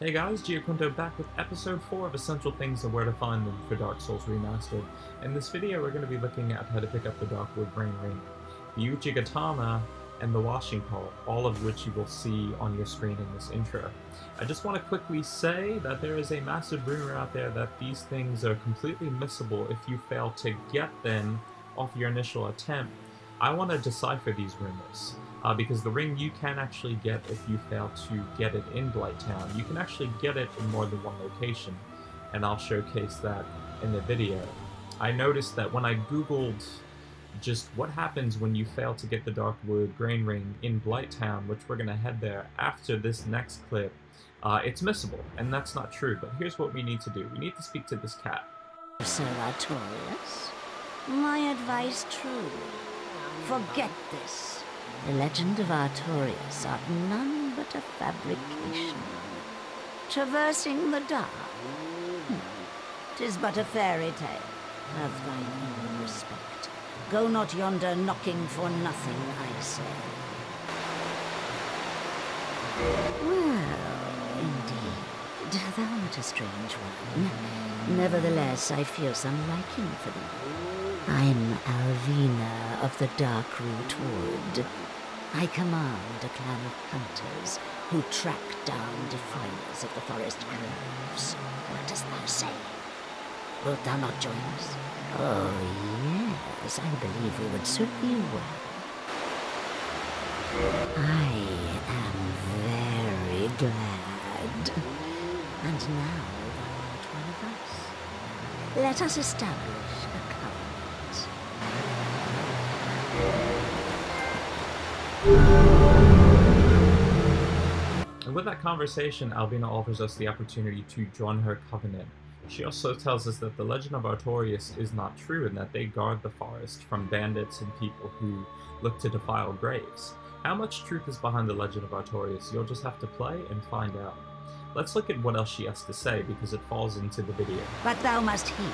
Hey guys, Giaquinto back with episode 4 of Essential Things and Where to Find Them for Dark Souls Remastered. In this video we're going to be looking at how to pick up the Darkwood Grain Ring, the Uchigatana, and the washing pole, all of which you will see on your screen in this intro. I just want to quickly say that there is a massive rumor out there that these things are completely missable if you fail to get them off your initial attempt. I want to decipher these rumors. Because the ring you can actually get if you fail to get it in Blighttown. You can actually get it in more than one location, and I'll showcase that in the video. I noticed that when I googled just what happens when you fail to get the Darkwood Grain Ring in Blighttown, which we're going to head there after this next clip, it's missable, and that's not true. But here's what we need to do. We need to speak to this cat. Sir Artorias, my advice true. Forget this. The legend of Artorias art none but a fabrication. Traversing the dark. 'Tis but a fairy tale. Have thine own respect. Go not yonder knocking for nothing, I say. Well, indeed, thou art a strange one. Nevertheless, I feel some liking for thee. I'm Alvina of the Darkroot Wood. I command a clan of hunters who track down defilers of the forest groves. What dost thou say? Wilt thou not join us? Oh, yes, I believe we would suit thee well. I am very glad. And now thou art one of us. Let us establish a covenant. And with that conversation, Alvina offers us the opportunity to join her covenant. She also tells us that the legend of Artorias is not true and that they guard the forest from bandits and people who look to defile graves. How much truth is behind the legend of Artorias? You'll just have to play and find out. Let's look at what else she has to say because it falls into the video. But thou must heed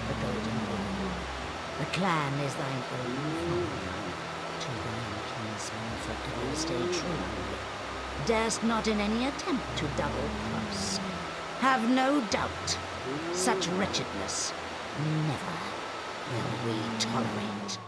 the golden rule. The clan is thine own family. To thine kinsman forever stay true. Darest not in any attempt to double-cross. Have no doubt, such wretchedness never will we tolerate.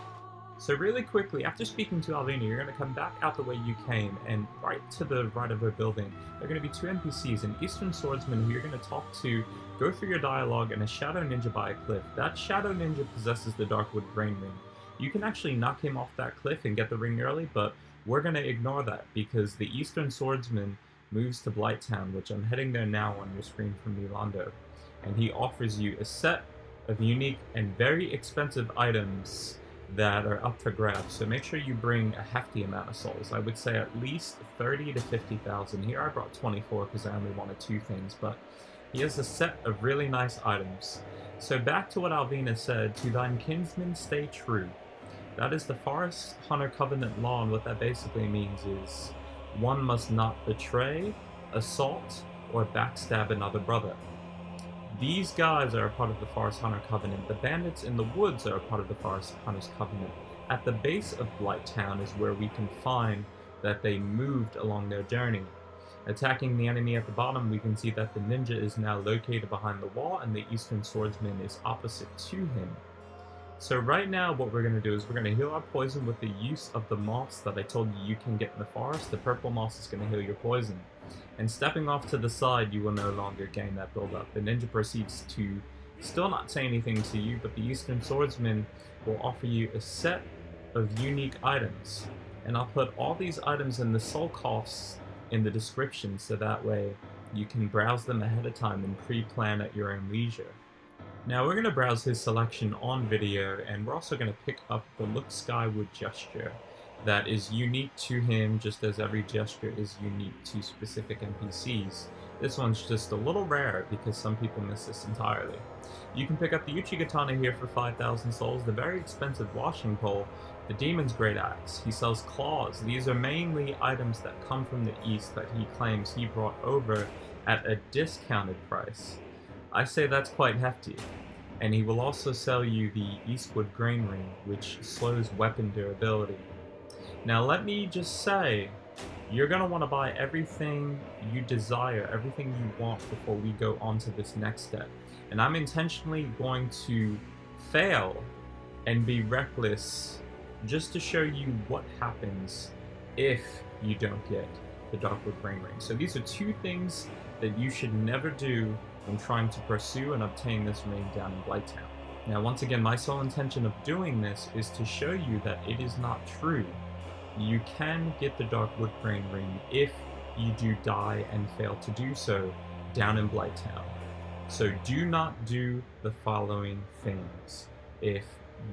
So really quickly, after speaking to Alvina, you're going to come back out the way you came, and right to the right of her building, there are going to be two NPCs, an Eastern Swordsman who you're going to talk to, go through your dialogue, and a Shadow Ninja by a cliff. That Shadow Ninja possesses the Darkwood Grain Ring. You can actually knock him off that cliff and get the ring early, but we're going to ignore that because the Eastern Swordsman moves to Blighttown, which I'm heading there now on your screen from Milando, and he offers you a set of unique and very expensive items that are up for grabs, so make sure you bring a hefty amount of souls. I would say at least 30 to 50,000. Here I brought 24 because I only wanted 2 things, but he has a set of really nice items. So back to what Alvina said, to thine kinsmen stay true. That is the Forest Hunter Covenant law, and what that basically means is one must not betray, assault, or backstab another brother. These guys are a part of the Forest Hunter Covenant. The bandits in the woods are a part of the Forest Hunters Covenant. At the base of Blighttown is where we can find that they moved along their journey. Attacking the enemy at the bottom, we can see that the ninja is now located behind the wall and the Eastern Swordsman is opposite to him. So right now what we're going to do is we're going to heal our poison with the use of the moss that I told you can get in the forest. The purple moss is going to heal your poison. And stepping off to the side, you will no longer gain that build-up. The ninja proceeds to still not say anything to you, but the Eastern Swordsman will offer you a set of unique items. And I'll put all these items in the soul costs in the description so that way you can browse them ahead of time and pre-plan at your own leisure. Now we're going to browse his selection on video, and we're also going to pick up the Look Skyward gesture that is unique to him, just as every gesture is unique to specific NPCs. This one's just a little rare because some people miss this entirely. You can pick up the Uchigatana here for 5,000 souls, the very expensive washing pole, the Demon's Greataxe. He sells claws. These are mainly items that come from the east that he claims he brought over at a discounted price. I say that's quite hefty. And he will also sell you the Darkwood Grain Ring, which slows weapon durability. Now let me just say You're going to want to buy everything you desire, everything you want before we go on to this next step. And I'm intentionally going to fail and be reckless just to show you what happens if you don't get the Darkwood Grain Ring. So these are two things that you should never do when trying to pursue and obtain this ring down in Blighttown. Now, once again, my sole intention of doing this is to show you that it is not true. You can get the Darkwood Grain Ring if you do die and fail to do so down in Blighttown. So do not do the following things if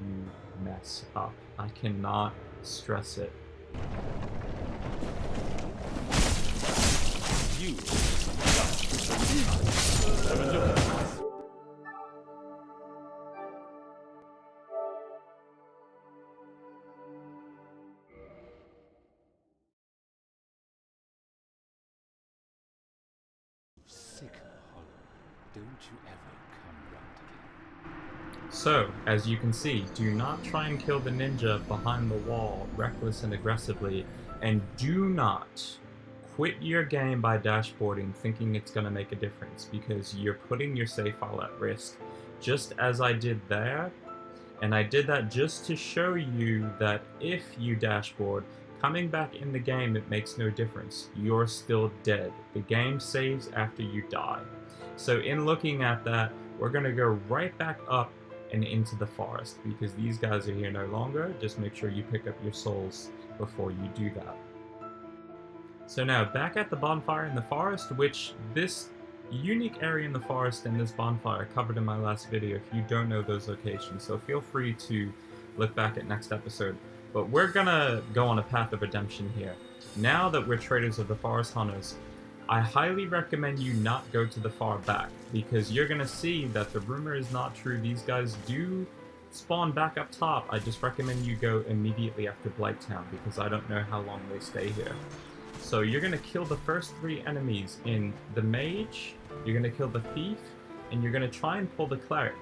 you mess up. I cannot stress it. You have a look at this. Sick and hollow. Don't you ever come round again. So, as you can see, do not try and kill the ninja behind the wall, reckless and aggressively, and do not quit your game by dashboarding thinking it's going to make a difference, because you're putting your save file at risk, just as I did there. And I did that just to show you that if you dashboard, coming back in the game, it makes no difference. You're still dead. The game saves after you die. So in looking at that, we're going to go right back up and into the forest, because these guys are here no longer. Just make sure you pick up your souls before you do that. So now, back at the bonfire in the forest, which this unique area in the forest and this bonfire covered in my last video if you don't know those locations, so feel free to look back at next episode. But we're gonna go on a path of redemption here. Now that we're traders of the Forest Hunters, I highly recommend you not go to the far back, because you're gonna see that the rumor is not true. These guys do spawn back up top. I just recommend you go immediately after Blighttown, because I don't know how long they stay here. So you're gonna kill the first three enemies in the mage, you're gonna kill the thief, and you're gonna try and pull the cleric.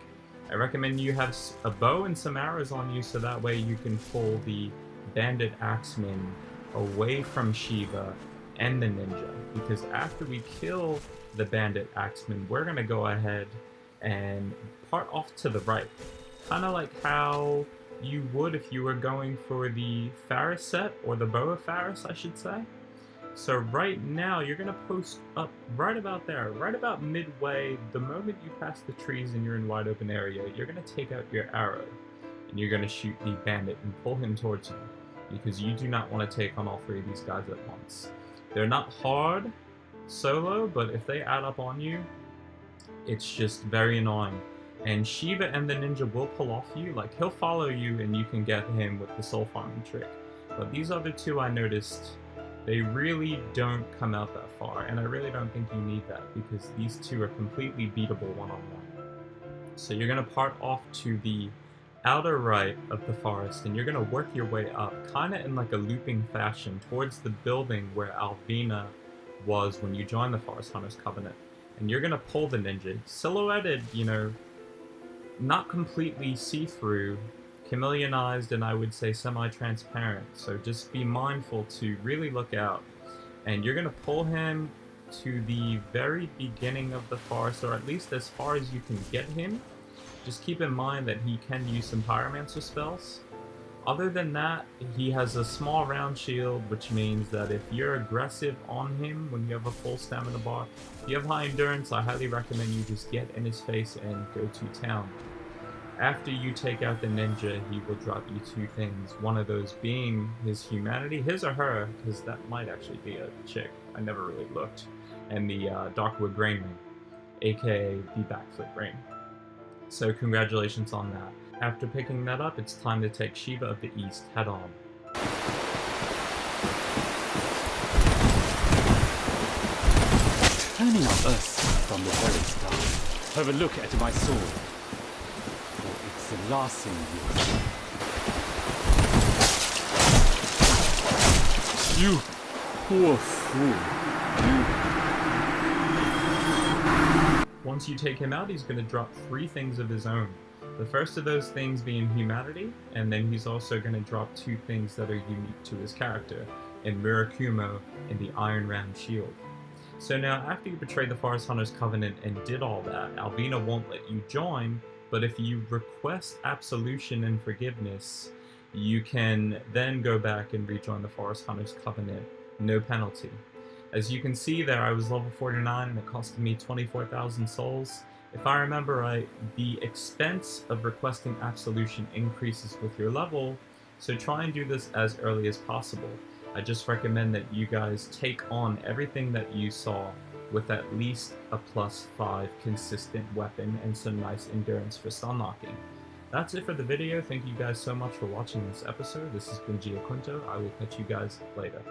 I recommend you have a bow and some arrows on you, so that way you can pull the bandit axeman away from Shiva and the ninja. Because after we kill the bandit axeman, we're gonna go ahead and part off to the right. Kind of like how you would if you were going for the Faris set, or the bow of Faris, I should say. So right now, you're going to post up right about there, right about midway. The moment you pass the trees and you're in wide open area, you're going to take out your arrow and you're going to shoot the bandit and pull him towards you, because you do not want to take on all three of these guys at once. They're not hard solo, but if they add up on you, it's just very annoying. And Shiva and the ninja will pull off you, like he'll follow you and you can get him with the soul farming trick. But these other two I noticed, they really don't come out that far, and I really don't think you need that, because these two are completely beatable one-on-one. So you're going to part off to the outer right of the forest, and you're going to work your way up, kind of in like a looping fashion, towards the building where Alvina was when you joined the Forest Hunters Covenant. And you're going to pull the ninja, silhouetted, you know, not completely see-through, chameleonized, and I would say semi-transparent, so just be mindful to really look out. And you're going to pull him to the very beginning of the forest, or at least as far as you can get him. Just keep in mind that he can use some pyromancer spells. Other than that, he has a small round shield, which means that if you're aggressive on him when you have a full stamina bar, if you have high endurance, I highly recommend you just get in his face and go to town. After you take out the ninja, he will drop you two things. One of those being his humanity, his or her, because that might actually be a chick. I never really looked. And the Darkwood Grain Ring, aka the Backflip Ring. So congratulations on that. After picking that up, it's time to take Shiva of the East head on. Turning on Earth from the very start, have a look at my sword. For it's the last thing you... You poor fool. Once you take him out, he's going to drop three things of his own. The first of those things being humanity, and then he's also going to drop two things that are unique to his character. and Murakumo in the Iron Ram Shield. So now, after you betrayed the Forest Hunters Covenant and did all that, Alvina won't let you join, but if you request absolution and forgiveness, you can then go back and rejoin the Forest Hunters Covenant, no penalty. As you can see there, I was level 49 and it costed me 24,000 souls. If I remember right, the expense of requesting absolution increases with your level, so try and do this as early as possible. I just recommend that you guys take on everything that you saw with at least a +5 consistent weapon and some nice endurance for stun knocking. That's it for the video. Thank you guys so much for watching this episode. This has been Giaquinto. I will catch you guys later.